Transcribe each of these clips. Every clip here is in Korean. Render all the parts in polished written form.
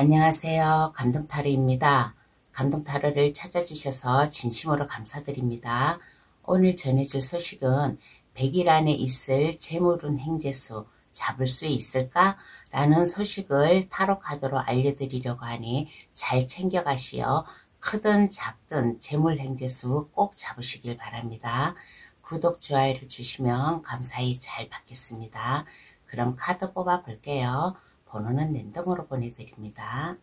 안녕하세요. 감동타로입니다. 감동타로를 찾아주셔서 진심으로 감사드립니다. 오늘 전해줄 소식은 100일 안에 있을 재물운 행재수 잡을 수 있을까? 라는 소식을 타로 카드로 알려드리려고 하니 잘 챙겨가시어 크든 작든 재물 행재수 꼭 잡으시길 바랍니다. 구독, 좋아요를 주시면 감사히 잘 받겠습니다. 그럼 카드 뽑아 볼게요. 번호는 랜덤으로 보내드립니다.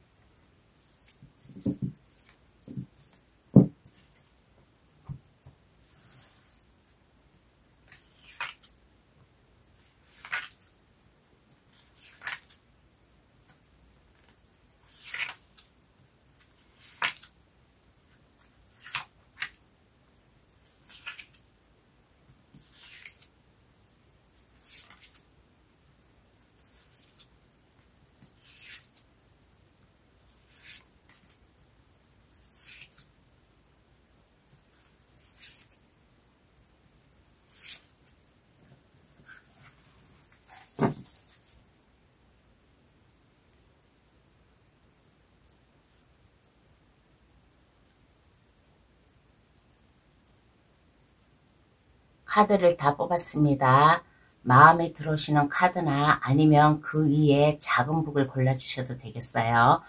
카드를 다 뽑았습니다. 마음에 들어오시는 카드나 아니면 그 위에 작은 북을 골라주셔도 되겠어요.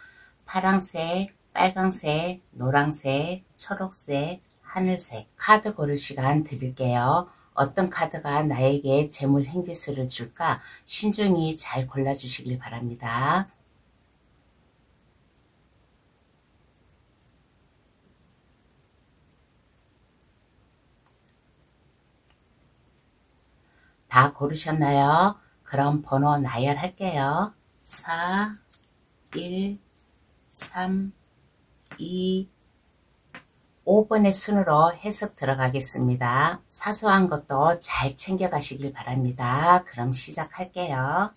파랑색, 빨강색, 노랑색, 초록색, 하늘색 카드 고를 시간 드릴게요. 어떤 카드가 나에게 재물 행재수를 줄까 신중히 잘 골라주시길 바랍니다. 다 고르셨나요? 그럼 번호 나열할게요. 4, 1, 3, 2, 5번의 순으로 해석 들어가겠습니다. 사소한 것도 잘 챙겨가시길 바랍니다. 그럼 시작할게요.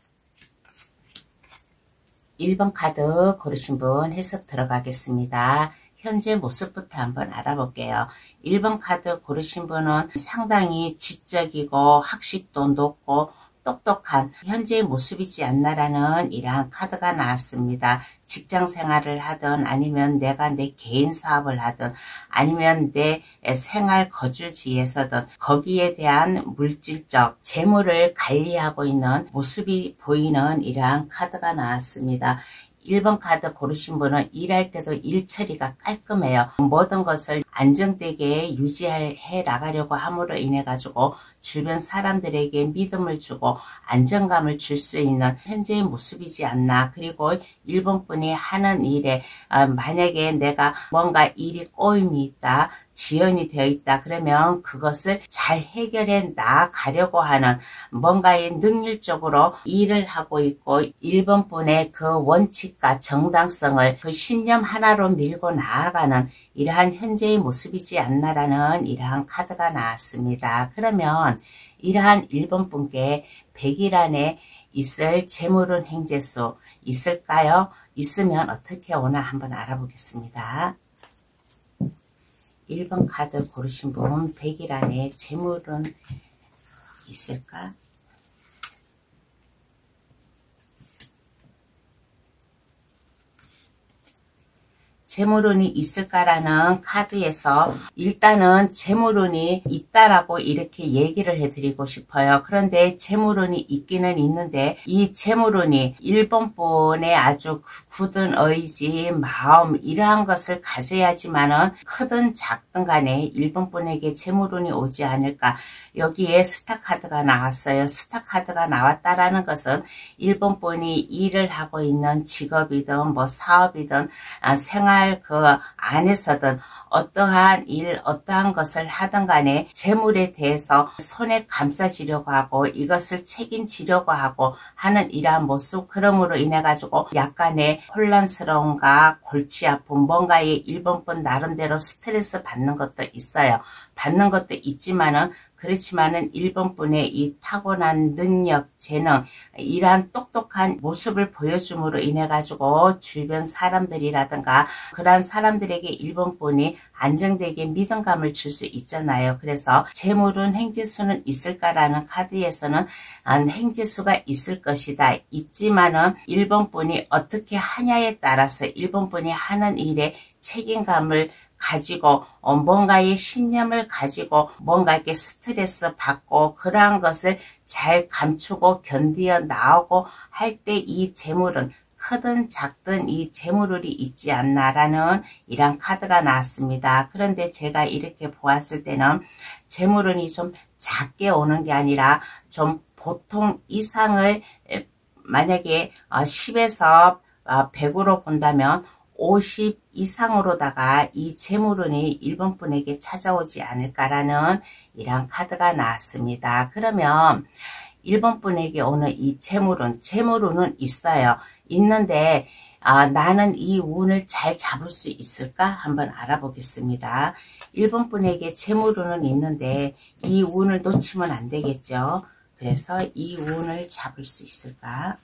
1번 카드 고르신 분 해석 들어가겠습니다. 현재 모습부터 한번 알아볼게요. 1번 카드 고르신 분은 상당히 지적이고 학식도 높고 똑똑한 현재의 모습이지 않나라는 이러한 카드가 나왔습니다. 직장 생활을 하든 아니면 내가 내 개인 사업을 하든 아니면 내 생활 거주지에서든 거기에 대한 물질적 재물을 관리하고 있는 모습이 보이는 이러한 카드가 나왔습니다. 1번 카드 고르신 분은 일할 때도 일 처리가 깔끔해요. 모든 것을 안정되게 유지해 나가려고 함으로 인해 가지고 주변 사람들에게 믿음을 주고 안정감을 줄 수 있는 현재의 모습이지 않나. 그리고 1번 분이 하는 일에 만약에 내가 뭔가 일이 꼬임이 있다, 지연이 되어 있다 그러면 그것을 잘 해결해 나가려고 하는 뭔가의 능률적으로 일을 하고 있고 1번 분의 그 원칙과 정당성을 그 신념 하나로 밀고 나아가는 이러한 현재의 모습이지 않나라는 이러한 카드가 나왔습니다. 그러면 이러한 1번 분께 100일 안에 있을 재물운 행재수 있을까요? 있으면 어떻게 오나 한번 알아보겠습니다. 1번 카드 고르신 분 100일 안에 재물은 있을까? 재물운이 있을까라는 카드에서 일단은 재물운이 있다라고 이렇게 얘기를 해드리고 싶어요. 그런데 재물운이 있기는 있는데 이 재물운이 1번 분의 아주 굳은 의지, 마음 이러한 것을 가져야지만은 크든 작든 간에 1번 분에게 재물운이 오지 않을까. 여기에 스타 카드가 나왔어요. 스타 카드가 나왔다라는 것은 1번 분이 일을 하고 있는 직업이든 뭐 사업이든 생활 그 안에서든 어떠한 일, 어떠한 것을 하든 간에 재물에 대해서 손에 감싸지려고 하고 이것을 책임지려고 하고 하는 이러한 모습, 그럼으로 인해 가지고 약간의 혼란스러움과 골치 아픔, 뭔가의 1번 분 나름대로 스트레스 받는 것도 있어요. 받는 것도 있지만은 그렇지만은 1번 분의 이 타고난 능력, 재능, 이러한 똑똑한 모습을 보여줌으로 인해 가지고 주변 사람들이라든가 그러한 사람들에게 1번 분이 안정되게 믿음감을 줄 수 있잖아요. 그래서 재물운 행지수는 있을까라는 카드에서는 행지수가 있을 것이다. 있지만은 1번 분이 어떻게 하냐에 따라서 1번 분이 하는 일에 책임감을 가지고 뭔가의 신념을 가지고 뭔가 이렇게 스트레스 받고 그러한 것을 잘 감추고 견디어 나오고 할 때 이 재물은 크든 작든 이 재물운이 있지 않나라는 이런 카드가 나왔습니다. 그런데 제가 이렇게 보았을 때는 재물운이 좀 작게 오는 게 아니라 좀 보통 이상을 만약에 10에서 100으로 본다면 50 이상으로다가 이 재물운이 1번 분에게 찾아오지 않을까라는 이런 카드가 나왔습니다. 그러면 1번 분에게 오는 이 재물운은 있어요. 있는데 나는 이 운을 잘 잡을 수 있을까? 한번 알아보겠습니다. 1번 분에게 재물운은 있는데 이 운을 놓치면 안 되겠죠. 그래서 이 운을 잡을 수 있을까?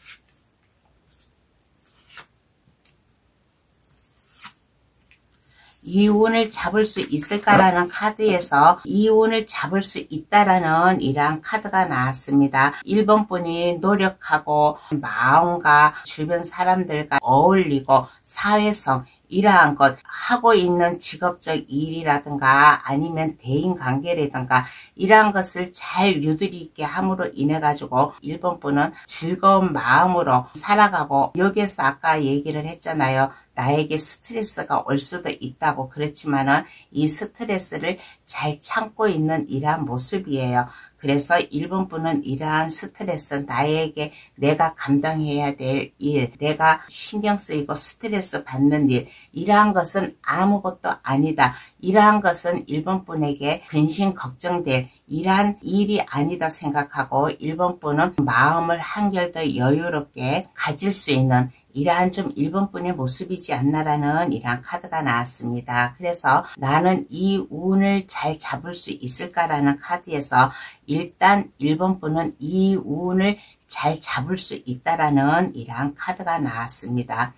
이 운을 잡을 수 있을까라는 카드에서 이 운을 잡을 수 있다라는 이러한 카드가 나왔습니다. 1번 분이 노력하고 마음과 주변 사람들과 어울리고 사회성 이러한 것 하고 있는 직업적 일이라든가 아니면 대인관계라든가 이러한 것을 잘 유두리 있게 함으로 인해 가지고 1번 분은 즐거운 마음으로 살아가고 여기에서 아까 얘기를 했잖아요. 나에게 스트레스가 올 수도 있다고. 그렇지만은 이 스트레스를 잘 참고 있는 이러한 모습이에요. 그래서 1번 분은 이러한 스트레스, 나에게 내가 감당해야 될 일, 내가 신경 쓰이고 스트레스 받는 일, 이러한 것은 아무것도 아니다. 이러한 것은 1번 분에게 근심 걱정될 이러한 일이 아니다 생각하고 1번 분은 마음을 한결 더 여유롭게 가질 수 있는 이러한 좀 1번 분의 모습이지 않나라는 이러한 카드가 나왔습니다. 그래서 나는 이 운을 잘 잡을 수 있을까라는 카드에서 일단 1번 분은 이 운을 잘 잡을 수 있다라는 이러한 카드가 나왔습니다.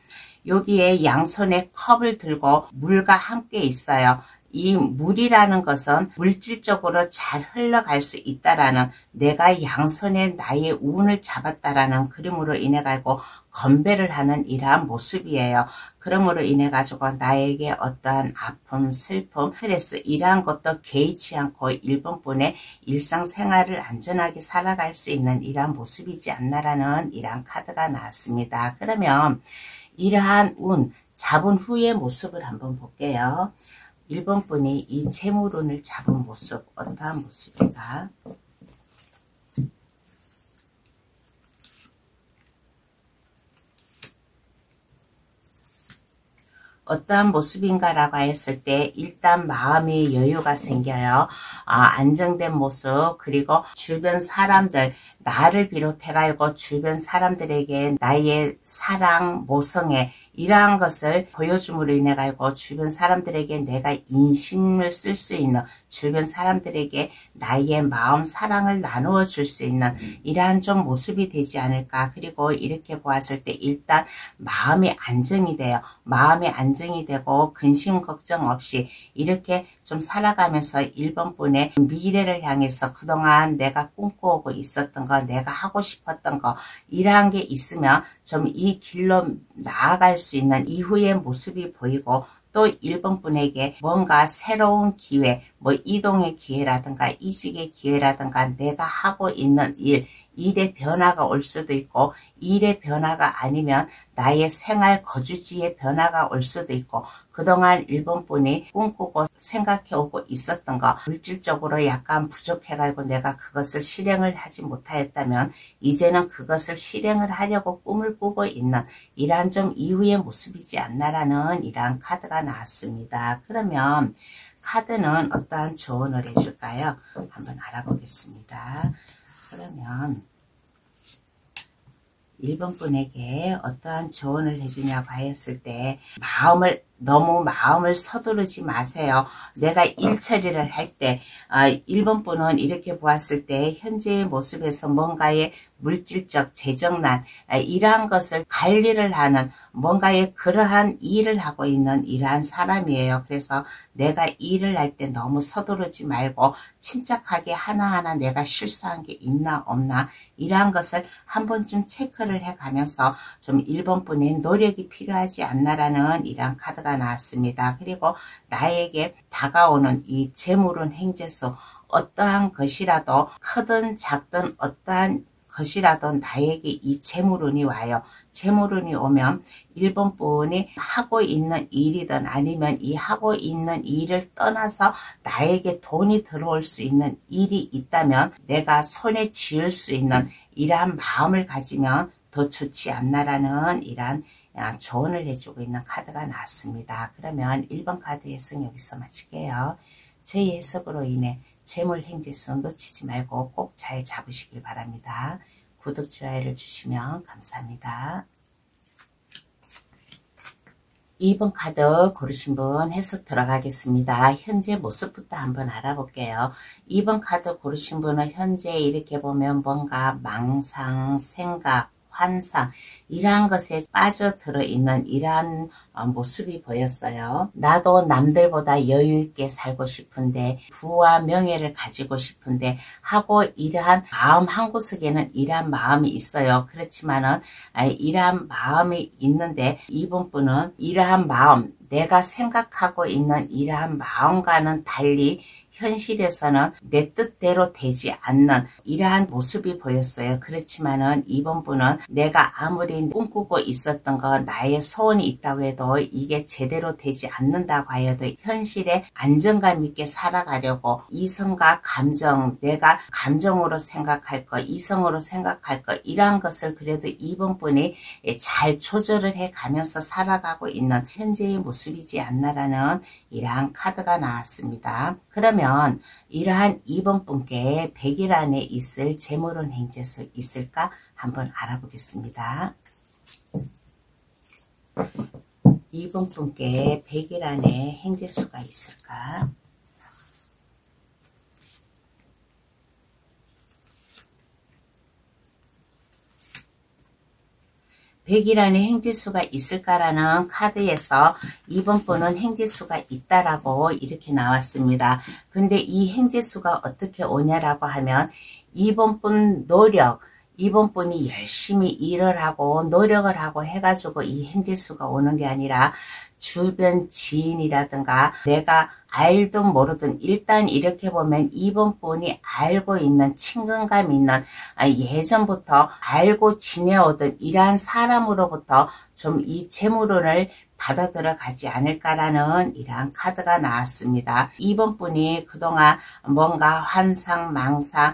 여기에 양손에 컵을 들고 물과 함께 있어요. 이 물이라는 것은 물질적으로 잘 흘러갈 수 있다라는, 내가 양손에 나의 운을 잡았다라는 그림으로 인해 가지고 건배를 하는 이러한 모습이에요. 그러므로 인해 가지고 나에게 어떠한 아픔, 슬픔, 스트레스 이러한 것도 개의치 않고 1번 분의 일상생활을 안전하게 살아갈 수 있는 이러한 모습이지 않나라는 이러한 카드가 나왔습니다. 그러면 이러한 운 잡은 후의 모습을 한번 볼게요. 1번 분이 이 재물운을 잡은 모습 어떠한 모습인가? 어떠한 모습인가라고 했을 때 일단 마음의 여유가 생겨요. 안정된 모습, 그리고 주변 사람들, 나를 비롯해가지고 주변 사람들에게 나의 사랑, 모성애 이러한 것을 보여줌으로 인해 가지고 주변 사람들에게 내가 인심을 쓸 수 있는, 주변 사람들에게 나의 마음, 사랑을 나누어 줄 수 있는 이러한 좀 모습이 되지 않을까. 그리고 이렇게 보았을 때 일단 마음이 안정이 돼요. 마음이 안정이 되고 근심 걱정 없이 이렇게 좀 살아가면서 1번 분의 미래를 향해서 그동안 내가 꿈꿔오고 있었던 거, 내가 하고 싶었던 거 이러한 게 있으면 좀 이 길로 나아갈 수 있는 이후의 모습이 보이고, 또 1번 분에게 뭔가 새로운 기회, 뭐 이동의 기회라든가 이직의 기회라든가 내가 하고 있는 일의 변화가 올 수도 있고, 일의 변화가 아니면 나의 생활 거주지의 변화가 올 수도 있고, 그동안 1번 분이 꿈꾸고 생각해오고 있었던 거, 물질적으로 약간 부족해가지고 내가 그것을 실행을 하지 못하였다면 이제는 그것을 실행을 하려고 꿈을 꾸고 있는 이러한 좀 이후의 모습이지 않나라는 이러한 카드가 나왔습니다. 그러면 카드는 어떠한 조언을 해줄까요? 한번 알아보겠습니다. 그러면 1번 분에게 어떠한 조언을 해주냐고 하였을 때, 마음을 너무 마음을 서두르지 마세요. 내가 일 처리를 할 때 1번 분은 이렇게 보았을 때 현재의 모습에서 뭔가의 물질적 재정난 이러한 것을 관리를 하는 뭔가의 그러한 일을 하고 있는 이러한 사람이에요. 그래서 내가 일을 할 때 너무 서두르지 말고 침착하게 하나하나 내가 실수한 게 있나 없나 이러한 것을 한 번쯤 체크를 해가면서 좀 1번 분의 노력이 필요하지 않나라는 이러한 카드가 나왔습니다. 그리고 나에게 다가오는 이 재물운 행재수 어떠한 것이라도 크든 작든 어떠한 것이라도 나에게 이 재물운이 와요. 재물운이 오면 1번 분이 하고 있는 일이든 아니면 이 하고 있는 일을 떠나서 나에게 돈이 들어올 수 있는 일이 있다면 내가 손에 쥐을 수 있는 이러한 마음을 가지면 더 좋지 않나라는 이러한 조언을 해주고 있는 카드가 나왔습니다. 그러면 1번 카드 해석 여기서 마칠게요. 저희 해석으로 인해 재물 행재수 놓치지 말고 꼭 잘 잡으시길 바랍니다. 구독, 좋아요를 주시면 감사합니다. 2번 카드 고르신 분 해석 들어가겠습니다. 현재 모습부터 한번 알아볼게요. 2번 카드 고르신 분은 현재 이렇게 보면 뭔가 망상, 생각, 환상 이러한 것에 빠져들어 있는 이러한 모습이 보였어요. 나도 남들보다 여유있게 살고 싶은데 부와 명예를 가지고 싶은데 하고 이러한 마음 한구석에는 이러한 마음이 있어요. 그렇지만은 이러한 마음이 있는데 이번 분은 이러한 마음 내가 생각하고 있는 이러한 마음과는 달리 현실에서는 내 뜻대로 되지 않는 이러한 모습이 보였어요. 그렇지만은 이번 분은 내가 아무리 꿈꾸고 있었던 거 나의 소원이 있다고 해도 이게 제대로 되지 않는다고 하여도 현실에 안정감 있게 살아가려고 이성과 감정, 내가 감정으로 생각할 거, 이성으로 생각할 거 이러한 것을 그래도 이번 분이 잘 조절을 해 가면서 살아가고 있는 현재의 모습이지 않나라는 이러한 카드가 나왔습니다. 그러면 이러한 2번 분께 100일 안에 있을 재물운 행재수 있을까 한번 알아보겠습니다. 2번 분께 100일 안에 행재수가 있을까? 백일 안에 행재수가 있을까라는 카드에서 2번 분은 행재수가 있다라고 이렇게 나왔습니다. 근데 이 행재수가 어떻게 오냐라고 하면 2번 분 노력, 2번 분이 열심히 일을 하고 노력을 하고 해가지고 이 행재수가 오는 게 아니라 주변 지인이라든가 내가 알든 모르든 일단 이렇게 보면 2번 분이 알고 있는 친근감 있는 예전부터 알고 지내오던 이러한 사람으로부터 좀 이 재물운을 받아 들어가지 않을까라는 이러한 카드가 나왔습니다. 2번 분이 그동안 뭔가 환상, 망상,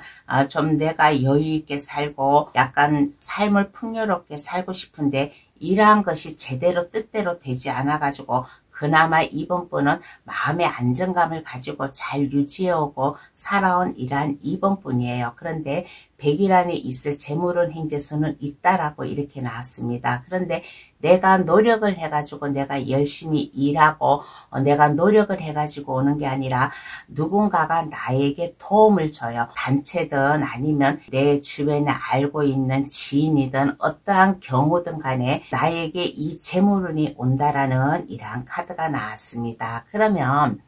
좀 내가 여유있게 살고 약간 삶을 풍요롭게 살고 싶은데 이러한 것이 제대로 뜻대로 되지 않아가지고 그나마 이번 분은 마음의 안정감을 가지고 잘 유지해오고 살아온 이러한 2번 분이에요. 그런데 100일 안에 있을 재물운 행재수는 있다라고 이렇게 나왔습니다. 그런데 내가 노력을 해가지고 내가 열심히 일하고 내가 노력을 해가지고 오는 게 아니라 누군가가 나에게 도움을 줘요. 단체든 아니면 내 주변에 알고 있는 지인이든 어떠한 경우든 간에 나에게 이 재물운이 온다라는 이러한 카드가 나왔습니다. 그러면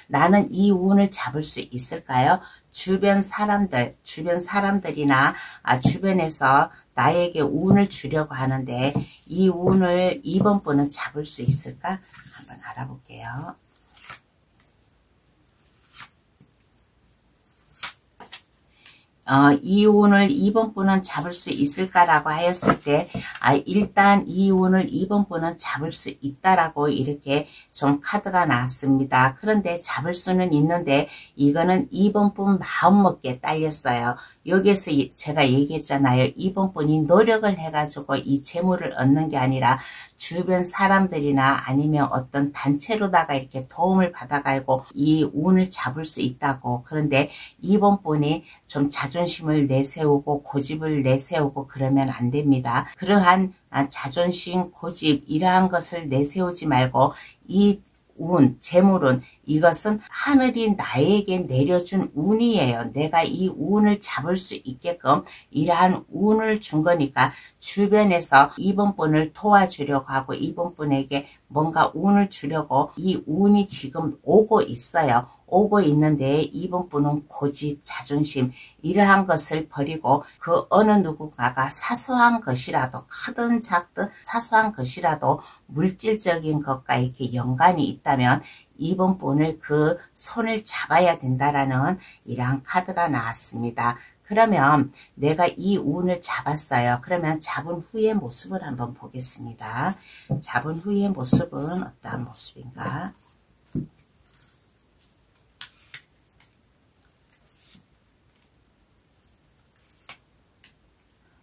나는 이 운을 잡을 수 있을까요? 주변 사람들이나 주변에서 나에게 운을 주려고 하는데 이 운을 2번 분은 잡을 수 있을까? 한번 알아볼게요. 이 운을 2번 분은 잡을 수 있을까라고 하였을 때 일단 이 운을 2번 분은 잡을 수 있다라고 이렇게 좀 카드가 나왔습니다. 그런데 잡을 수는 있는데 이거는 2번 분 마음먹기에 딸렸어요. 여기에서 제가 얘기했잖아요. 2번 분이 노력을 해가지고 이 재물을 얻는 게 아니라 주변 사람들이나 아니면 어떤 단체로다가 이렇게 도움을 받아가지고 이 운을 잡을 수 있다고. 그런데 이번 분이 좀 자존심을 내세우고 고집을 내세우고 그러면 안 됩니다. 그러한 자존심, 고집 이러한 것을 내세우지 말고 이 운, 재물운 이것은 하늘이 나에게 내려준 운이에요. 내가 이 운을 잡을 수 있게끔 이러한 운을 준 거니까 주변에서 이번 분을 도와주려고 하고 이번 분에게 뭔가 운을 주려고 이 운이 지금 오고 있어요. 오고 있는데 이번 분은 고집, 자존심 이러한 것을 버리고 그 어느 누군가가 사소한 것이라도 크든 작든 사소한 것이라도 물질적인 것과 이렇게 연관이 있다면 이번 분을 그 손을 잡아야 된다라는 이러한 카드가 나왔습니다. 그러면 내가 이 운을 잡았어요. 그러면 잡은 후의 모습을 한번 보겠습니다. 잡은 후의 모습은 어떠한 모습인가?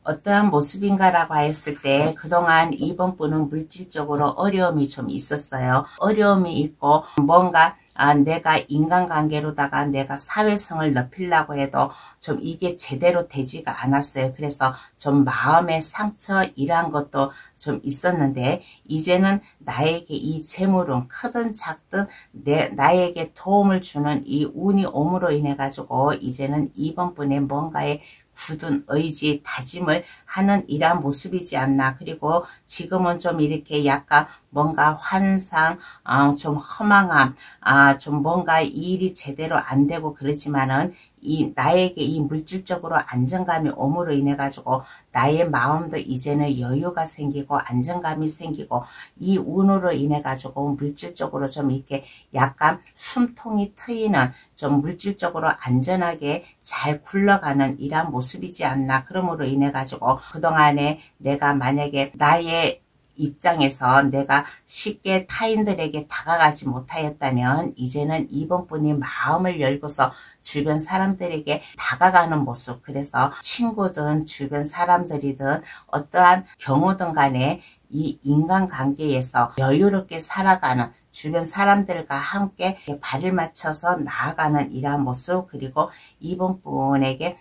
어떠한 모습인가라고 하였을 때 그동안 이번 분은 물질적으로 어려움이 좀 있었어요. 어려움이 있고 뭔가 내가 인간관계로다가 내가 사회성을 높이려고 해도 좀 이게 제대로 되지가 않았어요. 그래서 좀 마음의 상처 이러한 것도 좀 있었는데 이제는 나에게 이 재물은 크든 작든 나에게 도움을 주는 이 운이 옴으로 인해 가지고 이제는 이번 분의 뭔가의 굳은 의지, 다짐을 하는 이러한 모습이지 않나. 그리고 지금은 좀 이렇게 약간 뭔가 환상, 좀 허망함, 좀 뭔가 이 일이 제대로 안 되고 그러지만은 나에게 이 물질적으로 안정감이 옴으로 인해 가지고 나의 마음도 이제는 여유가 생기고 안정감이 생기고 이 운으로 인해 가지고 물질적으로 좀 이렇게 약간 숨통이 트이는 좀 물질적으로 안전하게 잘 굴러가는 이러한 모습이지 않나. 그러므로 인해 가지고 그동안에 내가 만약에 나의 입장에서 내가 쉽게 타인들에게 다가가지 못하였다면 이제는 이번 분이 마음을 열고서 주변 사람들에게 다가가는 모습, 그래서 친구든 주변 사람들이든 어떠한 경우든 간에 이 인간관계에서 여유롭게 살아가는 주변 사람들과 함께 발을 맞춰서 나아가는 이러한 모습, 그리고 이번 분에게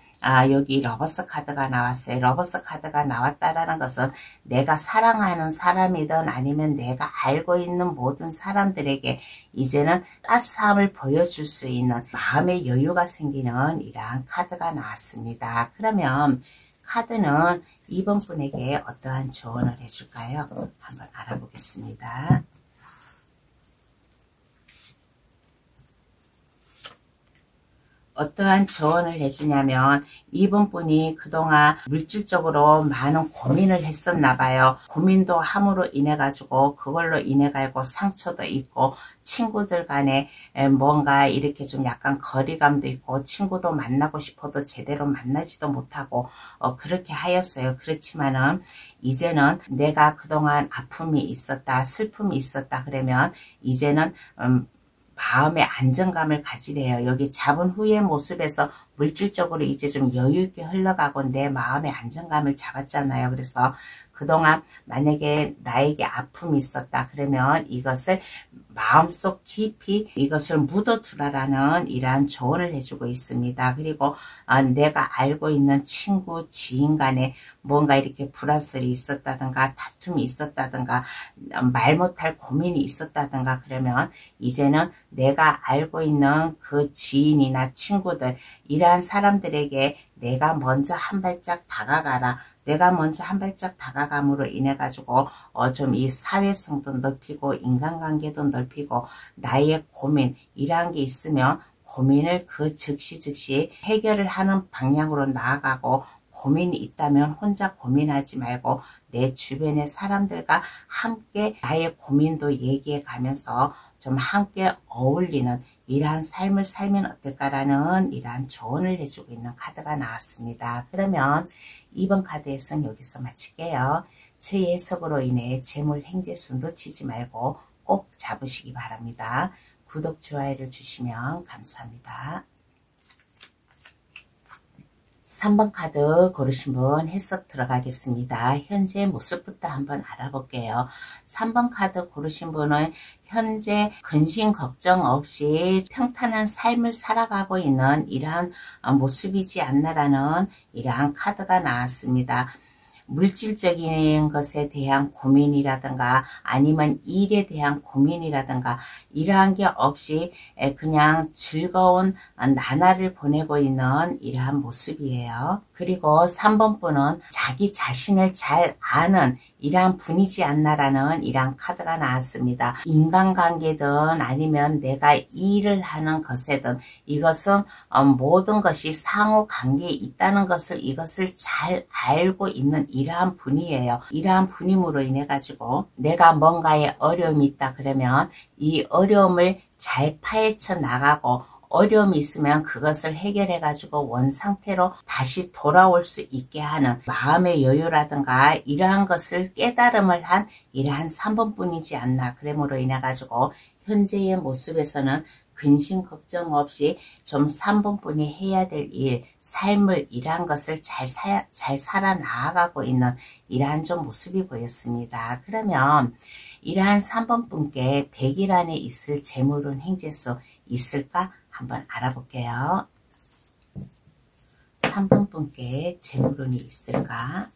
여기 러버스 카드가 나왔어요. 러버스 카드가 나왔다라는 것은 내가 사랑하는 사람이든 아니면 내가 알고 있는 모든 사람들에게 이제는 따스함을 보여줄 수 있는 마음의 여유가 생기는 이러한 카드가 나왔습니다. 그러면 카드는 이번 분에게 어떠한 조언을 해줄까요? 한번 알아보겠습니다. 어떠한 조언을 해주냐면 이번 분이 그동안 물질적으로 많은 고민을 했었나 봐요. 고민도 함으로 인해 가지고 그걸로 인해 가지고 상처도 있고 친구들 간에 뭔가 이렇게 좀 약간 거리감도 있고 친구도 만나고 싶어도 제대로 만나지도 못하고 그렇게 하였어요. 그렇지만은 이제는 내가 그동안 아픔이 있었다, 슬픔이 있었다 그러면 이제는 마음의 안정감을 가지래요. 여기 잡은 후의 모습에서 물질적으로 이제 좀 여유있게 흘러가고 내 마음의 안정감을 잡았잖아요. 그래서 그동안 만약에 나에게 아픔이 있었다 그러면 이것을 마음속 깊이 이것을 묻어두라라는 이러한 조언을 해주고 있습니다. 그리고 내가 알고 있는 친구, 지인 간에 뭔가 이렇게 불화설이 있었다든가 다툼이 있었다든가 말 못할 고민이 있었다든가 그러면 이제는 내가 알고 있는 그 지인이나 친구들 이러한 사람들에게 내가 먼저 한 발짝 다가가라. 내가 먼저 한 발짝 다가감으로 인해 가지고 좀 이 사회성도 넓히고 인간관계도 넓히고 나의 고민 이러한 게 있으면 고민을 그 즉시 해결을 하는 방향으로 나아가고 고민이 있다면 혼자 고민하지 말고 내 주변의 사람들과 함께 나의 고민도 얘기해 가면서 좀 함께 어울리는 이러한 삶을 살면 어떨까라는 이러한 조언을 해주고 있는 카드가 나왔습니다. 그러면 이번 카드에서는 여기서 마칠게요. 제 해석으로 인해 재물 행재수 놓치지 말고 꼭 잡으시기 바랍니다. 구독, 좋아요를 주시면 감사합니다. 3번 카드 고르신 분 해석 들어가겠습니다. 현재 모습부터 한번 알아볼게요. 3번 카드 고르신 분은 현재 근심 걱정 없이 평탄한 삶을 살아가고 있는 이러한 모습이지 않나라는 이러한 카드가 나왔습니다. 물질적인 것에 대한 고민이라든가 아니면 일에 대한 고민이라든가 이러한 게 없이 그냥 즐거운 나날을 보내고 있는 이러한 모습이에요. 그리고 3번 분은 자기 자신을 잘 아는 이러한 분이지 않나라는 이러한 카드가 나왔습니다. 인간관계든 아니면 내가 일을 하는 것에든 이것은 모든 것이 상호관계에 있다는 것을 이것을 잘 알고 있는 이러한 분이에요. 이러한 분임으로 인해 가지고 내가 뭔가에 어려움이 있다 그러면 이 어려움을 잘 파헤쳐 나가고 어려움이 있으면 그것을 해결해 가지고 원상태로 다시 돌아올 수 있게 하는 마음의 여유라든가 이러한 것을 깨달음을 한 이러한 3번 분이지 않나. 그러므로 인해 가지고 현재의 모습에서는 근심 걱정 없이 좀 3번 분이 해야 될 일, 삶을 이러한 것을 잘 살아나가고 있는 이러한 좀 모습이 보였습니다. 그러면 이러한 3번 분께 100일 안에 있을 재물운 행재수 있을까? 한번 알아볼게요. 3번 분께 재물운이 있을까?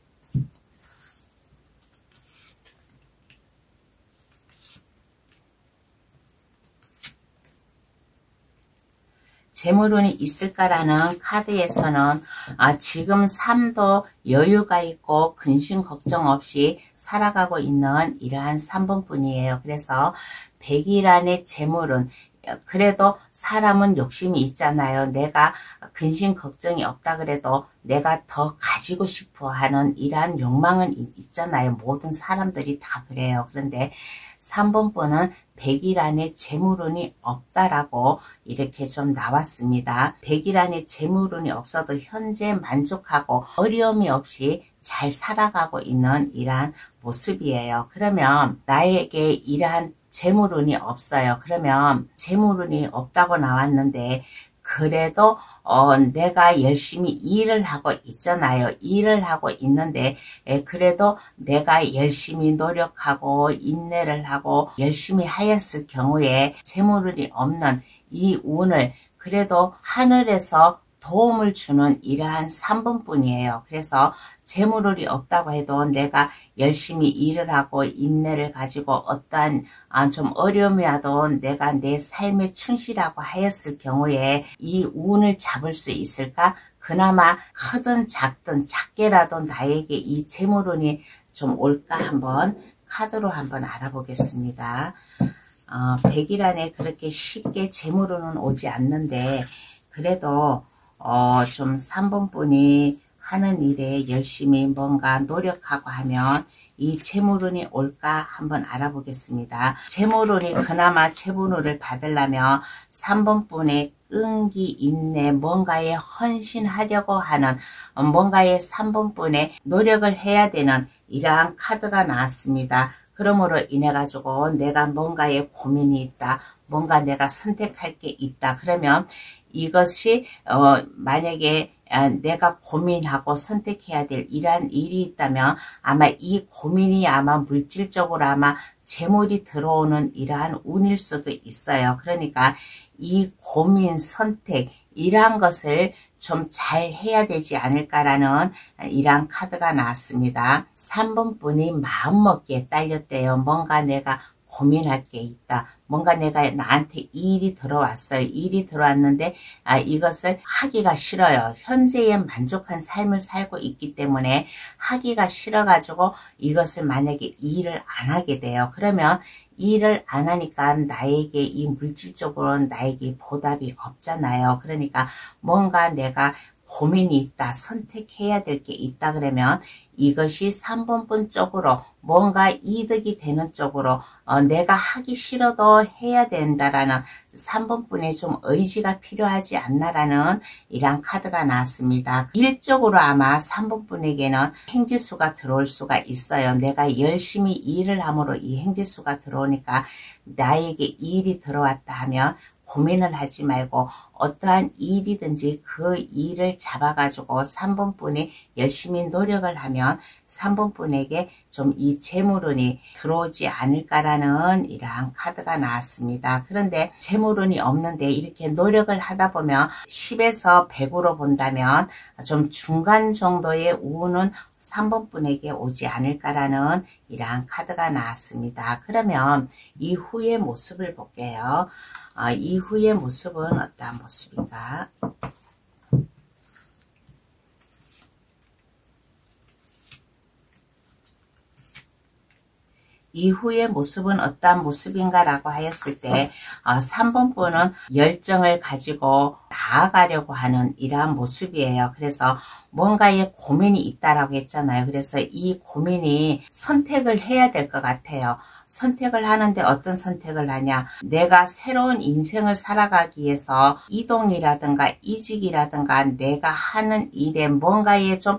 재물운이 있을까라는 카드에서는 지금 삶도 여유가 있고 근심 걱정 없이 살아가고 있는 이러한 3번 분이에요. 그래서 100일 안에 재물운, 그래도 사람은 욕심이 있잖아요. 내가 근심 걱정이 없다 그래도 내가 더 가지고 싶어 하는 이러한 욕망은 있잖아요. 모든 사람들이 다 그래요. 그런데 3번 분은 100일 안에 재물운이 없다라고 이렇게 좀 나왔습니다. 100일 안에 재물운이 없어도 현재 만족하고 어려움이 없이 잘 살아가고 있는 이러한 모습이에요. 그러면 나에게 이러한 재물운이 없어요. 그러면 재물운이 없다고 나왔는데 그래도 내가 열심히 일을 하고 있잖아요. 일을 하고 있는데 그래도 내가 열심히 노력하고 인내를 하고 열심히 하였을 경우에 재물운이 없는 이 운을 그래도 하늘에서 도움을 주는 이러한 3번 분이에요. 그래서 재물운이 없다고 해도 내가 열심히 일을 하고 인내를 가지고 어떠한 좀 어려움이 와도 내가 내 삶에 충실하고 하였을 경우에 이 운을 잡을 수 있을까? 그나마 크든 작든 작게라도 나에게 이 재물운이 좀 올까 한번 카드로 한번 알아보겠습니다. 100일 안에 그렇게 쉽게 재물운은 오지 않는데 그래도 좀 3번 분이 하는 일에 열심히 뭔가 노력하고 하면 이 재물운이 올까 한번 알아보겠습니다. 재물운이 그나마 재물운을 받으려면 3번 분의 끈기, 인내, 뭔가에 헌신하려고 하는 뭔가에 3번 분의 노력을 해야 되는 이러한 카드가 나왔습니다. 그러므로 인해 가지고 내가 뭔가에 고민이 있다. 뭔가 내가 선택할 게 있다. 그러면 이것이 만약에 내가 고민하고 선택해야 될 이러한 일이 있다면 아마 이 고민이 아마 물질적으로 아마 재물이 들어오는 이러한 운일 수도 있어요. 그러니까 이 고민 선택 이러한 것을 좀 잘 해야 되지 않을까라는 이러한 카드가 나왔습니다. 3번 분이 마음먹기에 딸렸대요. 뭔가 내가 고민할 게 있다. 뭔가 내가 나한테 일이 들어왔어요. 일이 들어왔는데 이것을 하기가 싫어요. 현재에 만족한 삶을 살고 있기 때문에 하기가 싫어가지고 이것을 만약에 일을 안 하게 돼요. 그러면 일을 안 하니까 나에게 이 물질적으로는 나에게 보답이 없잖아요. 그러니까 뭔가 내가 고민이 있다, 선택해야 될 게 있다 그러면 이것이 3번 분 쪽으로 뭔가 이득이 되는 쪽으로 내가 하기 싫어도 해야 된다라는 3번 분의 좀 의지가 필요하지 않나라는 이러한 카드가 나왔습니다. 일적으로 아마 3번 분에게는 행지수가 들어올 수가 있어요. 내가 열심히 일을 함으로 이 행지수가 들어오니까 나에게 일이 들어왔다 하면 고민을 하지 말고 어떠한 일이든지 그 일을 잡아가지고 3번 분이 열심히 노력을 하면 3번 분에게 좀 이 재물운이 들어오지 않을까라는 이러한 카드가 나왔습니다. 그런데 재물운이 없는데 이렇게 노력을 하다 보면 10에서 100으로 본다면 좀 중간 정도의 운은 3번 분에게 오지 않을까라는 이러한 카드가 나왔습니다. 그러면 이후의 모습을 볼게요. 이후의 모습은 어떠한 모습인가? 이후의 모습은 어떠한 모습인가 라고 하였을 때 3번 분은 열정을 가지고 나아가려고 하는 이러한 모습이에요. 그래서 뭔가에 고민이 있다라고 했잖아요. 그래서 이 고민이 선택을 해야 될 것 같아요. 선택을 하는데 어떤 선택을 하냐, 내가 새로운 인생을 살아가기 위해서 이동이라든가 이직이라든가 내가 하는 일에 뭔가에 좀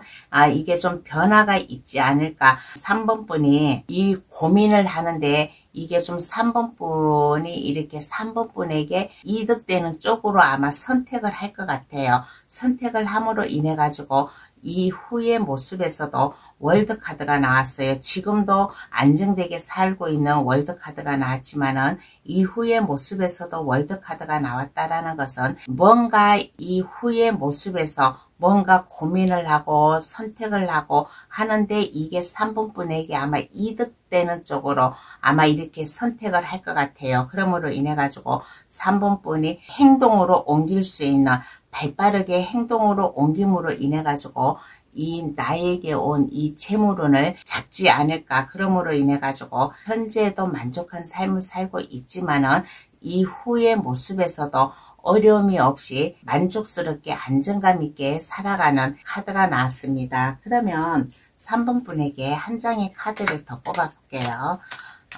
이게 좀 변화가 있지 않을까. 3번 분이 이 고민을 하는데 이게 좀 3번 분이 이렇게 3번 분에게 이득되는 쪽으로 아마 선택을 할 것 같아요. 선택을 함으로 인해 가지고 이후의 모습에서도 월드카드가 나왔어요. 지금도 안정되게 살고 있는 월드카드가 나왔지만은 이후의 모습에서도 월드카드가 나왔다라는 것은 뭔가 이후의 모습에서 뭔가 고민을 하고 선택을 하고 하는데 이게 3번 분에게 아마 이득되는 쪽으로 아마 이렇게 선택을 할 것 같아요. 그러므로 인해 가지고 3번 분이 행동으로 옮길 수 있는 발빠르게 행동으로 옮김으로 인해 가지고 이 나에게 온 이 재물운을 잡지 않을까. 그러므로 인해 가지고 현재도 만족한 삶을 살고 있지만은 이후의 모습에서도 어려움이 없이 만족스럽게 안정감 있게 살아가는 카드가 나왔습니다. 그러면 3번 분에게 한 장의 카드를 더 뽑아 볼게요.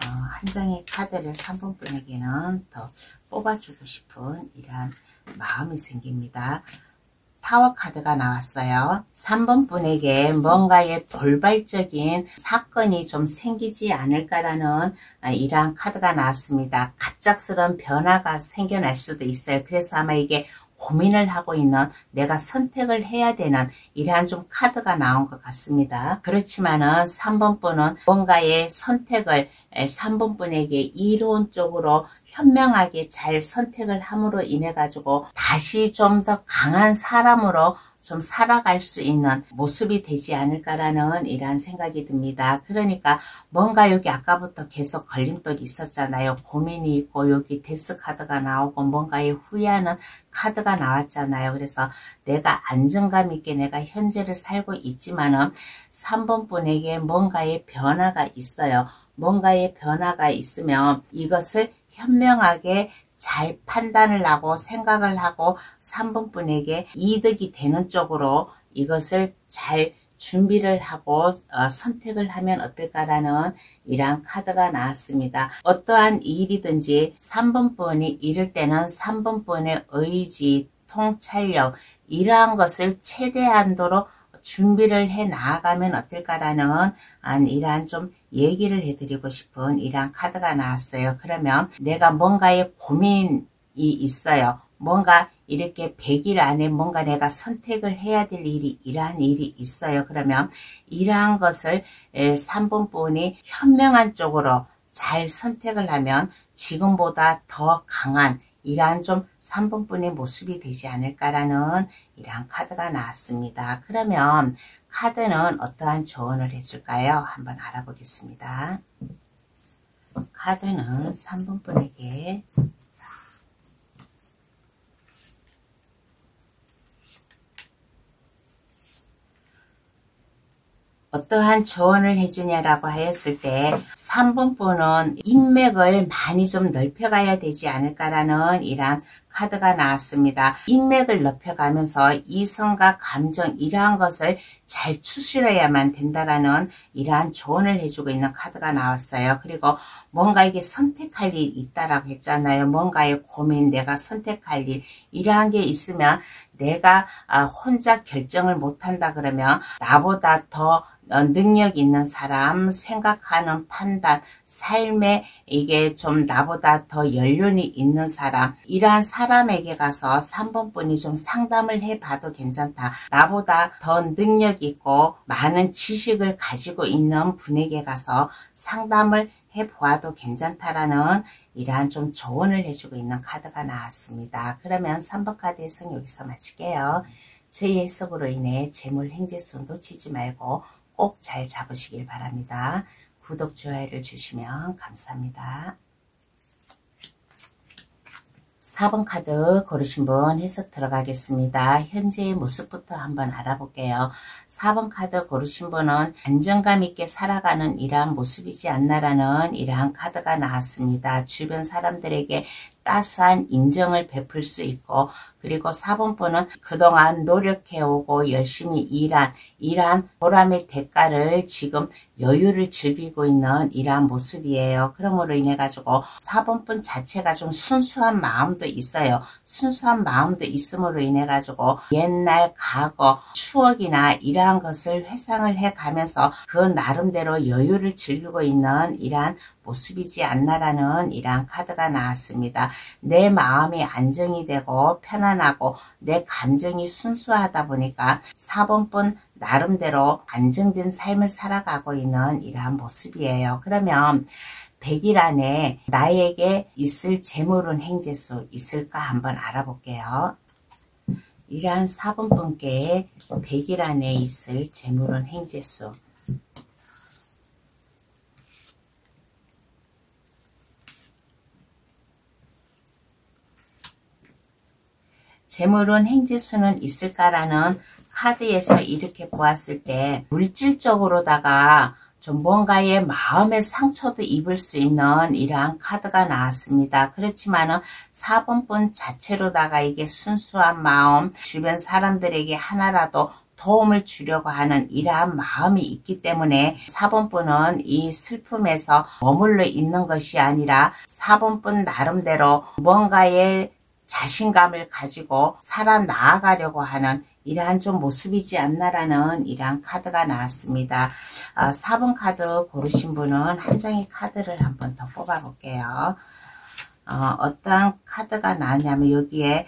한 장의 카드를 3번 분에게는 더 뽑아주고 싶은 이러한 마음이 생깁니다. 타워 카드가 나왔어요. 3번 분에게 뭔가의 돌발적인 사건이 좀 생기지 않을까라는 이러한 카드가 나왔습니다. 갑작스러운 변화가 생겨날 수도 있어요. 그래서 아마 이게 고민을 하고 있는, 내가 선택을 해야 되는 이러한 좀 카드가 나온 것 같습니다. 그렇지만은 3번 분은 뭔가의 선택을 3번 분에게 이로운 쪽으로 현명하게 잘 선택을 함으로 인해 가지고 다시 좀 더 강한 사람으로 좀 살아갈 수 있는 모습이 되지 않을까라는 이러한 생각이 듭니다. 그러니까 뭔가 여기 아까부터 계속 걸림돌이 있었잖아요. 고민이 있고 여기 데스 카드가 나오고 뭔가에 후회하는 카드가 나왔잖아요. 그래서 내가 안정감 있게 내가 현재를 살고 있지만은 3번 분에게 뭔가의 변화가 있어요. 뭔가의 변화가 있으면 이것을 현명하게 잘 판단을 하고 생각을 하고 3번 분에게 이득이 되는 쪽으로 이것을 잘 준비를 하고 선택을 하면 어떨까라는 이러한 카드가 나왔습니다. 어떠한 일이든지 3번 분이 이럴 때는 3번 분의 의지, 통찰력 이러한 것을 최대한도로 준비를 해 나아가면 어떨까라는 이러한 좀 얘기를 해드리고 싶은 이러한 카드가 나왔어요. 그러면 내가 뭔가의 고민이 있어요. 뭔가 이렇게 100일 안에 뭔가 내가 선택을 해야 될 일이 이러한 일이 있어요. 그러면 이러한 것을 3번 분이 현명한 쪽으로 잘 선택을 하면 지금보다 더 강한 이러한 좀 3번 분의 모습이 되지 않을까라는 이러한 카드가 나왔습니다. 그러면 카드는 어떠한 조언을 해줄까요? 한번 알아보겠습니다. 카드는 3번 분에게 어떠한 조언을 해주냐라고 하였을 때 3번 분은 인맥을 많이 좀 넓혀가야 되지 않을까라는 이러한 카드가 나왔습니다. 인맥을 넓혀가면서 이성과 감정 이러한 것을 잘 추스려야만 된다라는 이러한 조언을 해주고 있는 카드가 나왔어요. 그리고 뭔가 이게 선택할 일이 있다라고 했잖아요. 뭔가의 고민, 내가 선택할 일 이러한 게 있으면 내가 혼자 결정을 못한다 그러면 나보다 더 능력 있는 사람, 생각하는 판단, 삶에 이게 좀 나보다 더 연륜이 있는 사람, 이러한 사람에게 가서 3번 분이 좀 상담을 해봐도 괜찮다. 나보다 더 능력 있고 많은 지식을 가지고 있는 분에게 가서 상담을 해보아도 괜찮다라는 이러한 좀 조언을 해주고 있는 카드가 나왔습니다. 그러면 3번 카드 해석 여기서 마칠게요. 저희 해석으로 인해 재물 행재수 놓치지 말고 꼭 잘 잡으시길 바랍니다. 구독, 좋아요를 주시면 감사합니다. 4번 카드 고르신 분 해석 들어가겠습니다. 현재의 모습부터 한번 알아볼게요. 4번 카드 고르신 분은 안정감 있게 살아가는 이러한 모습이지 않나라는 이러한 카드가 나왔습니다. 주변 사람들에게 따스한 인정을 베풀 수 있고, 그리고 4번 분은 그동안 노력해오고 열심히 일한 보람의 대가를 지금 여유를 즐기고 있는 이러한 모습이에요. 그러므로 인해 가지고 4번 분 자체가 좀 순수한 마음도 있어요. 순수한 마음도 있음으로 인해 가지고 옛날 과거 추억이나 이러한 것을 회상을 해 가면서 그 나름대로 여유를 즐기고 있는 이러한 모습이지 않나라는 이러한 카드가 나왔습니다. 내 마음이 안정이 되고 편안하고 내 감정이 순수하다 보니까 4번 분 나름대로 안정된 삶을 살아가고 있는 이러한 모습이에요. 그러면 100일 안에 나에게 있을 재물운 행재수 있을까 한번 알아볼게요. 이러한 4번 분께 100일 안에 있을 재물운 행재수. 재물운 행재수는 있을까라는 카드에서 이렇게 보았을 때 물질적으로다가 좀 뭔가의 마음의 상처도 입을 수 있는 이러한 카드가 나왔습니다. 그렇지만은 4번 분 자체로다가 이게 순수한 마음, 주변 사람들에게 하나라도 도움을 주려고 하는 이러한 마음이 있기 때문에 4번 분은 이 슬픔에서 머물러 있는 것이 아니라 4번 분 나름대로 뭔가의 자신감을 가지고 살아나가려고 하는 이러한 좀 모습이지 않나라는 이러한 카드가 나왔습니다. 4번 카드 고르신 분은 한 장의 카드를 한번 더 뽑아 볼게요. 어떤 카드가 나왔냐면 여기에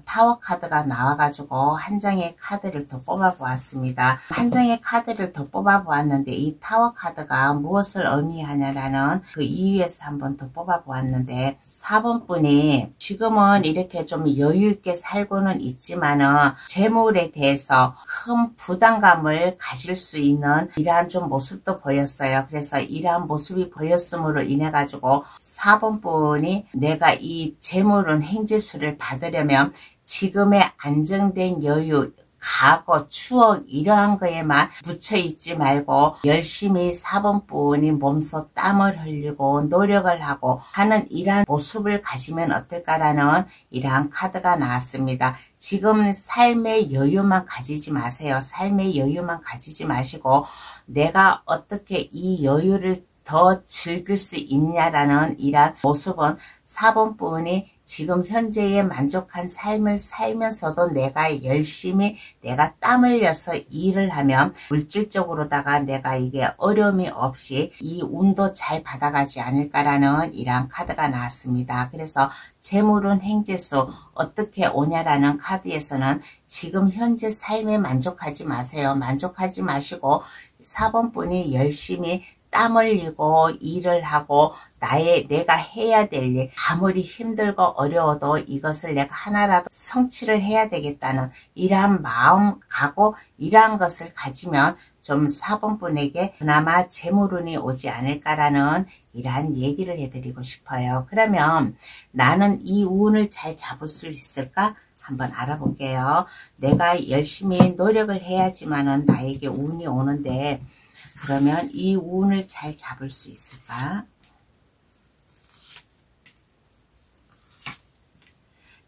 타워 카드가 나와가지고 한 장의 카드를 더 뽑아 보았습니다. 한 장의 카드를 더 뽑아 보았는데 이 타워 카드가 무엇을 의미하냐라는 그 이유에서 한번 더 뽑아 보았는데 4번 분이 지금은 이렇게 좀 여유 있게 살고는 있지만은 재물에 대해서 큰 부담감을 가질 수 있는 이러한 좀 모습도 보였어요. 그래서 이러한 모습이 보였음으로 인해 가지고 4번 분이 내가 이 재물운 행재수를 받으려면 지금의 안정된 여유, 과거, 추억 이러한 거에만 묻혀 있지 말고 열심히 4번 분이 몸소 땀을 흘리고 노력을 하고 하는 이러한 모습을 가지면 어떨까라는 이러한 카드가 나왔습니다. 지금 삶의 여유만 가지지 마세요. 삶의 여유만 가지지 마시고 내가 어떻게 이 여유를 더 즐길 수 있냐라는 이러한 모습은 4번 분이 지금 현재의 만족한 삶을 살면서도 내가 열심히 내가 땀 흘려서 일을 하면 물질적으로다가 내가 이게 어려움이 없이 이 운도 잘 받아가지 않을까라는 이러한 카드가 나왔습니다. 그래서 재물운 행재수 어떻게 오냐라는 카드에서는 지금 현재 삶에 만족하지 마세요. 만족하지 마시고 4번 분이 열심히 땀 흘리고 일을 하고 내가 해야 될 일, 아무리 힘들고 어려워도 이것을 내가 하나라도 성취를 해야 되겠다는 이러한 마음, 각오, 이러한 것을 가지면 좀 4번 분에게 그나마 재물운이 오지 않을까라는 이러한 얘기를 해드리고 싶어요. 그러면 나는 이 운을 잘 잡을 수 있을까? 한번 알아볼게요. 내가 열심히 노력을 해야지만은 나에게 운이 오는데 그러면 이 운을 잘 잡을 수 있을까?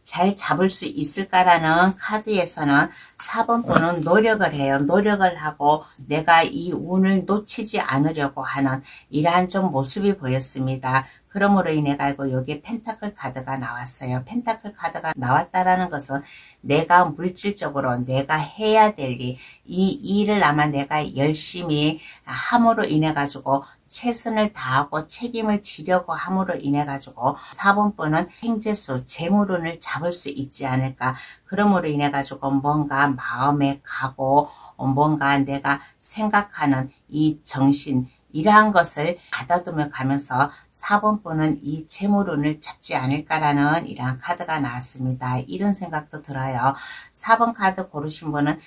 잘 잡을 수 있을까라는 카드에서는 4번 분은 노력을 해요. 노력을 하고 내가 이 운을 놓치지 않으려고 하는 이러한 좀 모습이 보였습니다. 그러므로 인해 가지고 여기에 펜타클 카드가 나왔어요. 펜타클 카드가 나왔다라는 것은 내가 물질적으로 내가 해야 될 일, 이 일을 아마 내가 열심히 함으로 인해 가지고 최선을 다하고 책임을 지려고 함으로 인해 가지고 4번 분은 행재수, 재물운을 잡을 수 있지 않을까. 그러므로 인해 가지고 뭔가 마음에 가고 뭔가 내가 생각하는 이 정신, 이러한 것을 가다듬어 가면서 4번 분은 이 재물운을 잡지 않을까라는 이러한 카드가 나왔습니다. 이런 생각도 들어요. 4번 카드 고르신 분은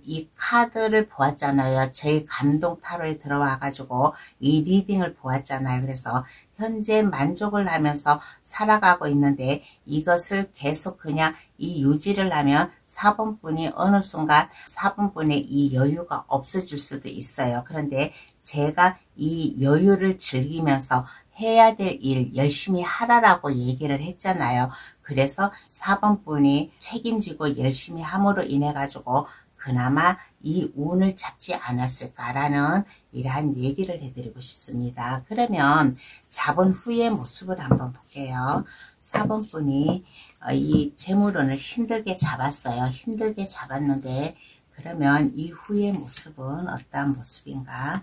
이 카드를 보았잖아요. 저희 감동 타로에 들어와 가지고 이 리딩을 보았잖아요. 그래서 현재 만족을 하면서 살아가고 있는데 이것을 계속 그냥 이 유지를 하면 4번 분이 어느 순간 4번 분의 이 여유가 없어질 수도 있어요. 그런데 제가 이 여유를 즐기면서 해야 될 일 열심히 하라라고 얘기를 했잖아요. 그래서 4번 분이 책임지고 열심히 함으로 인해 가지고 그나마 이 운을 잡지 않았을까라는 이러한 얘기를 해드리고 싶습니다. 그러면 잡은 후의 모습을 한번 볼게요. 4번 분이 이 재물운을 힘들게 잡았어요. 힘들게 잡았는데 그러면 이후의 모습은 어떠한 모습인가?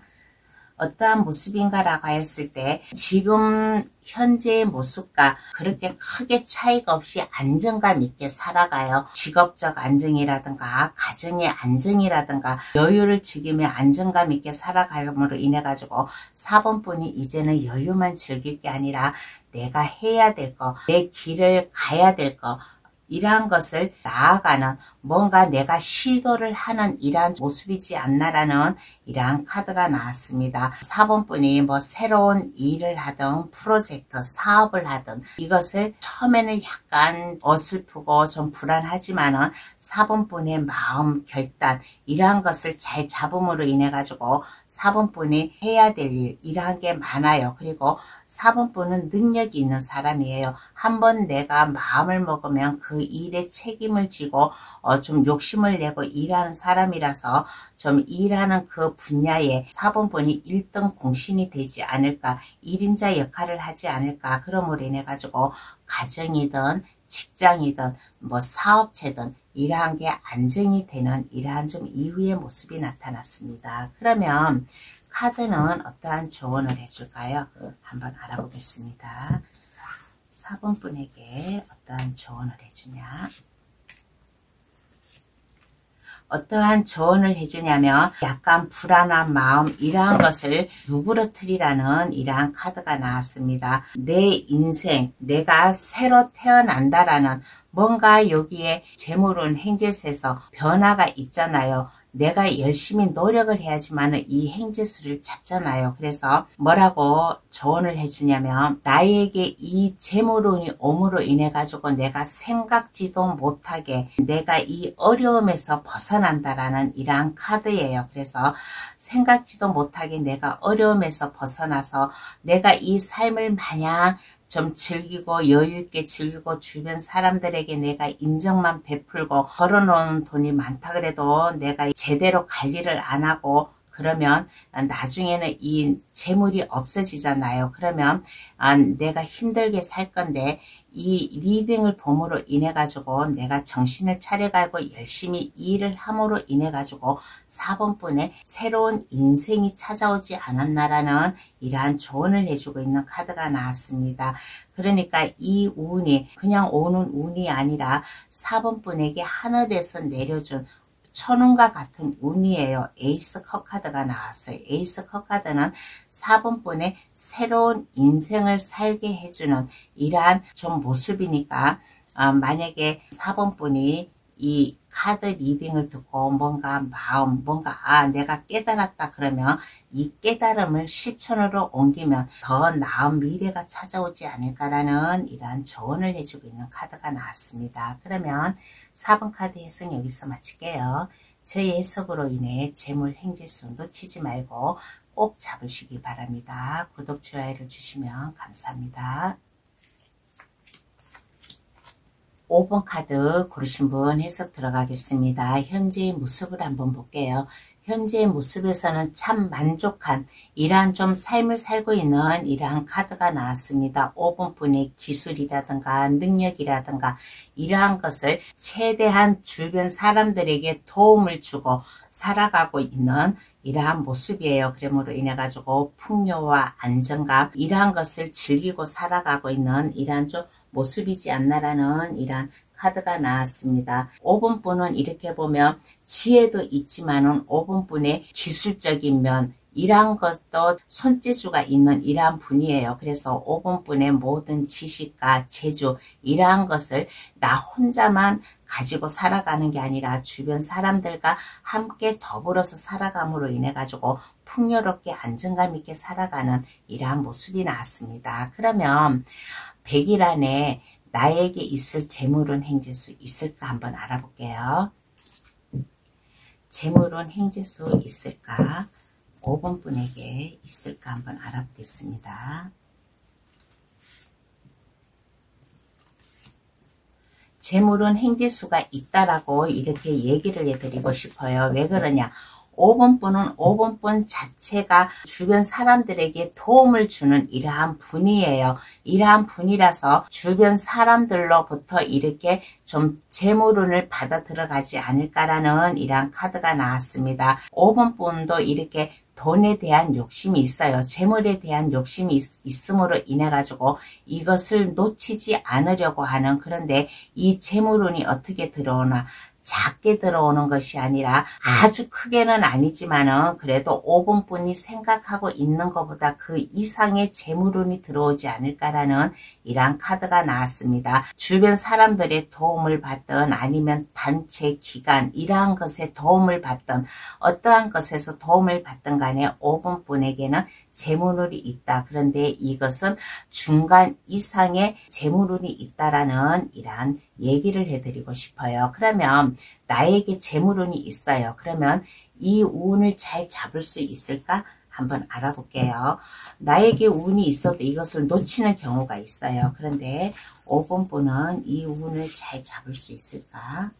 어떠한 모습인가라고 했을 때 지금 현재의 모습과 그렇게 크게 차이가 없이 안정감 있게 살아가요. 직업적 안정이라든가 가정의 안정이라든가 여유를 즐기며 안정감 있게 살아감으로 인해 가지고 4번 분이 이제는 여유만 즐길 게 아니라 내가 해야 될 거, 내 길을 가야 될 거, 이러한 것을 나아가는 뭔가 내가 시도를 하는 이러한 모습이지 않나라는 이러한 카드가 나왔습니다. 4번 분이 뭐 새로운 일을 하든 프로젝트 사업을 하든 이것을 처음에는 약간 어설프고 좀 불안하지만은 4번 분의 마음 결단 이러한 것을 잘 잡음으로 인해 가지고 4번 분이 해야 될 일 이러한 게 많아요. 그리고 4번 분은 능력이 있는 사람이에요. 한번 내가 마음을 먹으면 그 일에 책임을 지고 좀 욕심을 내고 일하는 사람이라서 좀 일하는 그 분야에 4번 분이 1등 공신이 되지 않을까, 1인자 역할을 하지 않을까. 그러므로 인해 가지고 가정이든 직장이든 뭐 사업체든 이러한 게 안정이 되는 이러한 좀 이후의 모습이 나타났습니다. 그러면 카드는 어떠한 조언을 해줄까요? 한번 알아보겠습니다. 4번 분에게 어떠한 조언을 해주냐? 어떠한 조언을 해주냐면 약간 불안한 마음 이러한 것을 누그러뜨리라는 이러한 카드가 나왔습니다. 내 인생, 내가 새로 태어난다라는 뭔가 여기에 재물운 행재수에서 변화가 있잖아요. 내가 열심히 노력을 해야지만 이 행재수를 잡잖아요. 그래서 뭐라고 조언을 해주냐면 나에게 이 재물운이 옴으로 인해 가지고 내가 생각지도 못하게 내가 이 어려움에서 벗어난다라는 이러한 카드예요. 그래서 생각지도 못하게 내가 어려움에서 벗어나서 내가 이 삶을 마냥 좀 즐기고 여유있게 즐기고 주변 사람들에게 내가 인정만 베풀고 벌어놓은 돈이 많다 그래도 내가 제대로 관리를 안 하고 그러면 나중에는 이 재물이 없어지잖아요. 그러면 내가 힘들게 살 건데 이 리딩을 봄으로 인해 가지고 내가 정신을 차려가고 열심히 일을 함으로 인해 가지고 4번 분에 새로운 인생이 찾아오지 않았나라는 이러한 조언을 해주고 있는 카드가 나왔습니다. 그러니까 이 운이 그냥 오는 운이 아니라 4번 분에게 하늘에서 내려준 천운과 같은 운이에요. 에이스 컵 카드가 나왔어요. 에이스 컵 카드는 4번 분의 새로운 인생을 살게 해주는 이러한 좀 모습이니까 만약에 4번 분이 이 카드 리딩을 듣고 뭔가 마음, 뭔가 내가 깨달았다 그러면 이 깨달음을 실천으로 옮기면 더 나은 미래가 찾아오지 않을까라는 이러한 조언을 해주고 있는 카드가 나왔습니다. 그러면 4번 카드 해석 여기서 마칠게요. 저희 해석으로 인해 재물 행재수 놓치지 말고 꼭 잡으시기 바랍니다. 구독, 좋아요를 주시면 감사합니다. 5번 카드 고르신 분 해석 들어가겠습니다. 현재의 모습을 한번 볼게요. 현재의 모습에서는 참 만족한 이러한 좀 삶을 살고 있는 이러한 카드가 나왔습니다. 5번 분의 기술이라든가 능력이라든가 이러한 것을 최대한 주변 사람들에게 도움을 주고 살아가고 있는 이러한 모습이에요. 그러므로 인해 가지고 풍요와 안정감 이러한 것을 즐기고 살아가고 있는 이러한 좀 모습이지 않나라는 이러한 카드가 나왔습니다. 5번 분은 이렇게 보면 지혜도 있지만은 5번 분의 기술적인 면 이러한 것도 손재주가 있는 이러한 분이에요. 그래서 5번 분의 모든 지식과 재주 이러한 것을 나 혼자만 가지고 살아가는 게 아니라 주변 사람들과 함께 더불어서 살아감으로 인해 가지고 풍요롭게 안정감 있게 살아가는 이러한 모습이 나왔습니다. 그러면 100일 안에 나에게 있을 재물운 행재수 있을까 한번 알아볼게요. 재물운 행재수 있을까? 5번 분에게 있을까 한번 알아보겠습니다. 재물운 행재수가 있다라고 이렇게 얘기를 해드리고 싶어요. 왜 그러냐? 5번 분은 5번 분 자체가 주변 사람들에게 도움을 주는 이러한 분이에요. 이러한 분이라서 주변 사람들로부터 이렇게 좀 재물운을 받아 들어가지 않을까라는 이러한 카드가 나왔습니다. 5번 분도 이렇게 돈에 대한 욕심이 있어요. 재물에 대한 욕심이 있음으로 인해 가지고 이것을 놓치지 않으려고 하는, 그런데 이 재물운이 어떻게 들어오나, 작게 들어오는 것이 아니라 아주 크게는 아니지만은 그래도 5번 분이 생각하고 있는 것보다 그 이상의 재물운이 들어오지 않을까라는 이러한 카드가 나왔습니다. 주변 사람들의 도움을 받든 아니면 단체, 기관 이러한 것에 도움을 받든 어떠한 것에서 도움을 받든 간에 5번 분에게는 재물운이 있다. 그런데 이것은 중간 이상의 재물운이 있다라는 이러한 얘기를 해드리고 싶어요. 그러면 나에게 재물운이 있어요. 그러면 이 운을 잘 잡을 수 있을까? 한번 알아볼게요. 나에게 운이 있어도 이것을 놓치는 경우가 있어요. 그런데 5번 분은 이 운을 잘 잡을 수 있을까?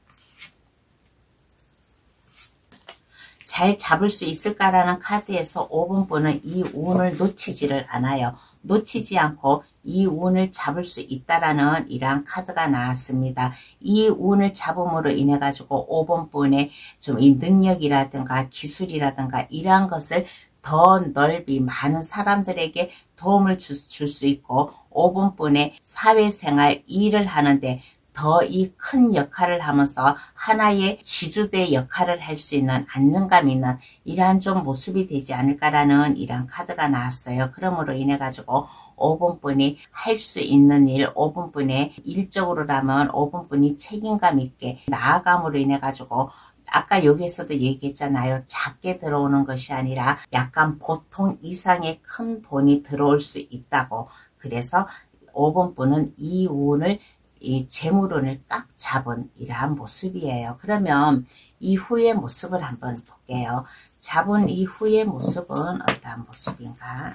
잘 잡을 수 있을까라는 카드에서 5번 분은 이 운을 놓치지를 않아요. 놓치지 않고 이 운을 잡을 수 있다라는 이러한 카드가 나왔습니다. 이 운을 잡음으로 인해 가지고 5번 분의 좀 이 능력이라든가 기술이라든가 이러한 것을 더 넓이 많은 사람들에게 도움을 줄 수 있고 5번 분의 사회생활 일을 하는데 더 이 큰 역할을 하면서 하나의 지주대 역할을 할 수 있는 안정감 있는 이러한 좀 모습이 되지 않을까라는 이러한 카드가 나왔어요. 그러므로 인해 가지고 5번 분이 할 수 있는 일, 5번 분의 일적으로라면 5번 분이 책임감 있게 나아감으로 인해 가지고 아까 여기에서도 얘기했잖아요. 작게 들어오는 것이 아니라 약간 보통 이상의 큰 돈이 들어올 수 있다고. 그래서 5번 분은 이 운을 이 재물운을 꽉 잡은 이러한 모습이에요. 그러면 이후의 모습을 한번 볼게요. 잡은 이후의 모습은 어떠한 모습인가?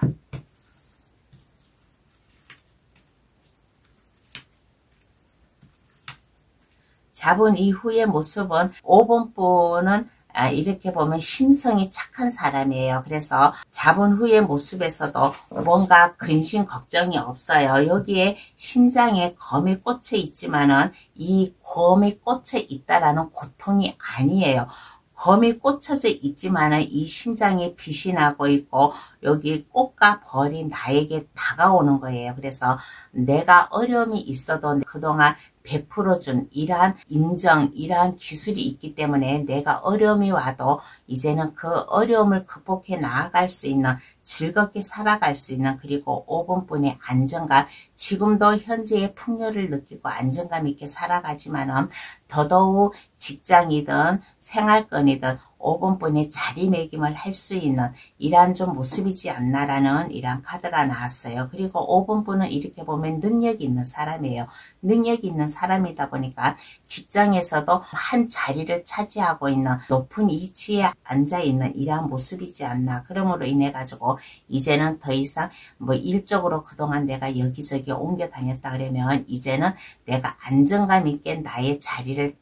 잡은 이후의 모습은 5번 분은 이렇게 보면 심성이 착한 사람이에요. 그래서 잡은 후의 모습에서도 뭔가 근심 걱정이 없어요. 여기에 심장에 검이 꽂혀 있지만은 이 검이 꽂혀 있다라는 고통이 아니에요. 검이 꽂혀져 있지만은 이 심장에 빛이 나고 있고 여기 꽃과 벌이 나에게 다가오는 거예요. 그래서 내가 어려움이 있어도 그동안 베풀어준 이러한 인정, 이러한 기술이 있기 때문에 내가 어려움이 와도 이제는 그 어려움을 극복해 나아갈 수 있는, 즐겁게 살아갈 수 있는, 그리고 5번 분의 안정감, 지금도 현재의 풍요를 느끼고 안정감 있게 살아가지만은 더더욱 직장이든 생활권이든 5번분이 자리매김을 할 수 있는 이러한 좀 모습이지 않나라는 이러한 카드가 나왔어요. 그리고 5번분은 이렇게 보면 능력이 있는 사람이에요. 능력이 있는 사람이다 보니까 직장에서도 한 자리를 차지하고 있는 높은 위치에 앉아있는 이러한 모습이지 않나. 그러므로 인해 가지고 이제는 더 이상 뭐 일적으로 그동안 내가 여기저기 옮겨 다녔다 그러면 이제는 내가 안정감 있게 나의 자리를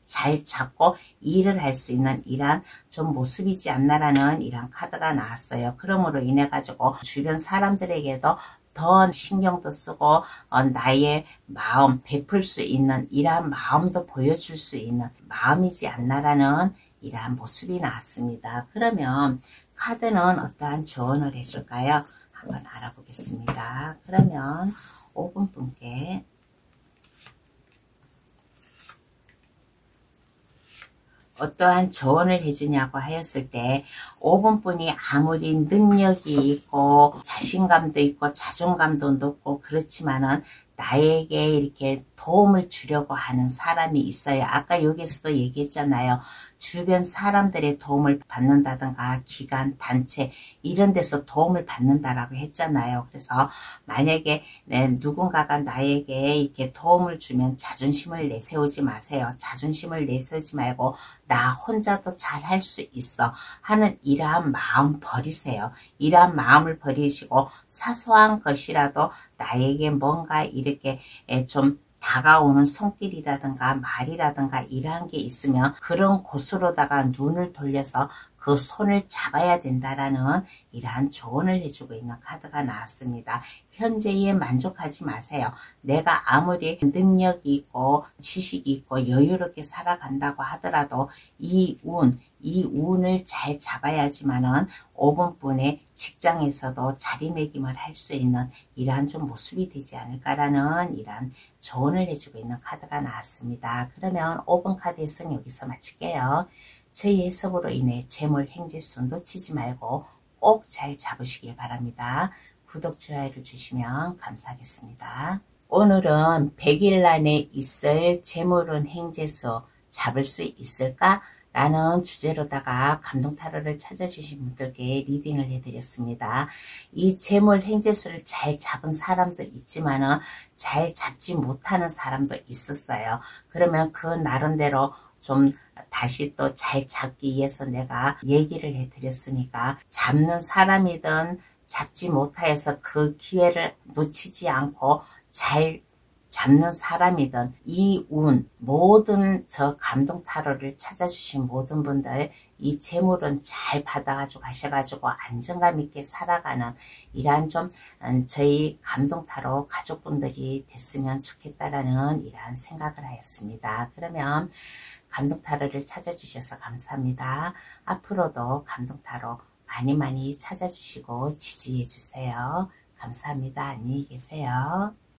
잘 잡고 일을 할 수 있는 이러한 좀 모습이지 않나라는 이러한 카드가 나왔어요. 그러므로 인해 가지고 주변 사람들에게도 더 신경도 쓰고 나의 마음 베풀 수 있는 이러한 마음도 보여줄 수 있는 마음이지 않나라는 이러한 모습이 나왔습니다. 그러면 카드는 어떠한 조언을 해줄까요? 한번 알아보겠습니다. 그러면 5번 분께 어떠한 조언을 해주냐고 하였을 때 5번 분이 아무리 능력이 있고 자신감도 있고 자존감도 높고 그렇지만은 나에게 이렇게 도움을 주려고 하는 사람이 있어요. 아까 여기에서도 얘기했잖아요. 주변 사람들의 도움을 받는다든가 기관, 단체 이런 데서 도움을 받는다라고 했잖아요. 그래서 만약에 누군가가 나에게 이렇게 도움을 주면 자존심을 내세우지 마세요. 자존심을 내세우지 말고 나 혼자도 잘 할 수 있어 하는 이러한 마음 버리세요. 이러한 마음을 버리시고 사소한 것이라도 나에게 뭔가 이렇게 좀 다가오는 손길이라든가 말이라든가 이러한 게 있으면 그런 곳으로다가 눈을 돌려서 그 손을 잡아야 된다라는 이러한 조언을 해주고 있는 카드가 나왔습니다. 현재에 만족하지 마세요. 내가 아무리 능력이 있고 지식이 있고 여유롭게 살아간다고 하더라도 이 운을 잘 잡아야지만은 5번분의 직장에서도 자리매김을 할 수 있는 이러한 좀 모습이 되지 않을까라는 이러한 조언을 해주고 있는 카드가 나왔습니다. 그러면 5번 카드에서는 여기서 마칠게요. 저희 해석으로 인해 재물 행재수 놓치지 말고 꼭 잘 잡으시길 바랍니다. 구독, 좋아요를 주시면 감사하겠습니다. 오늘은 100일 안에 있을 재물운 행재수 잡을 수 있을까? 라는 주제로다가 감동타로를 찾아주신 분들께 리딩을 해드렸습니다. 이 재물 행재수를 잘 잡은 사람도 있지만은 잘 잡지 못하는 사람도 있었어요. 그러면 그 나름대로 좀 다시 또 잘 잡기 위해서 내가 얘기를 해드렸으니까 잡는 사람이든 잡지 못하여서 그 기회를 놓치지 않고 잘 잡는 사람이든 이 운 모든 저 감동 타로를 찾아주신 모든 분들 이 재물은 잘 받아가지고 가셔가지고 안정감 있게 살아가는 이러한 좀 저희 감동 타로 가족분들이 됐으면 좋겠다라는 이러한 생각을 하였습니다. 그러면 감동 타로를 찾아주셔서 감사합니다. 앞으로도 감동 타로 많이 찾아주시고 지지해 주세요. 감사합니다. 안녕히 계세요.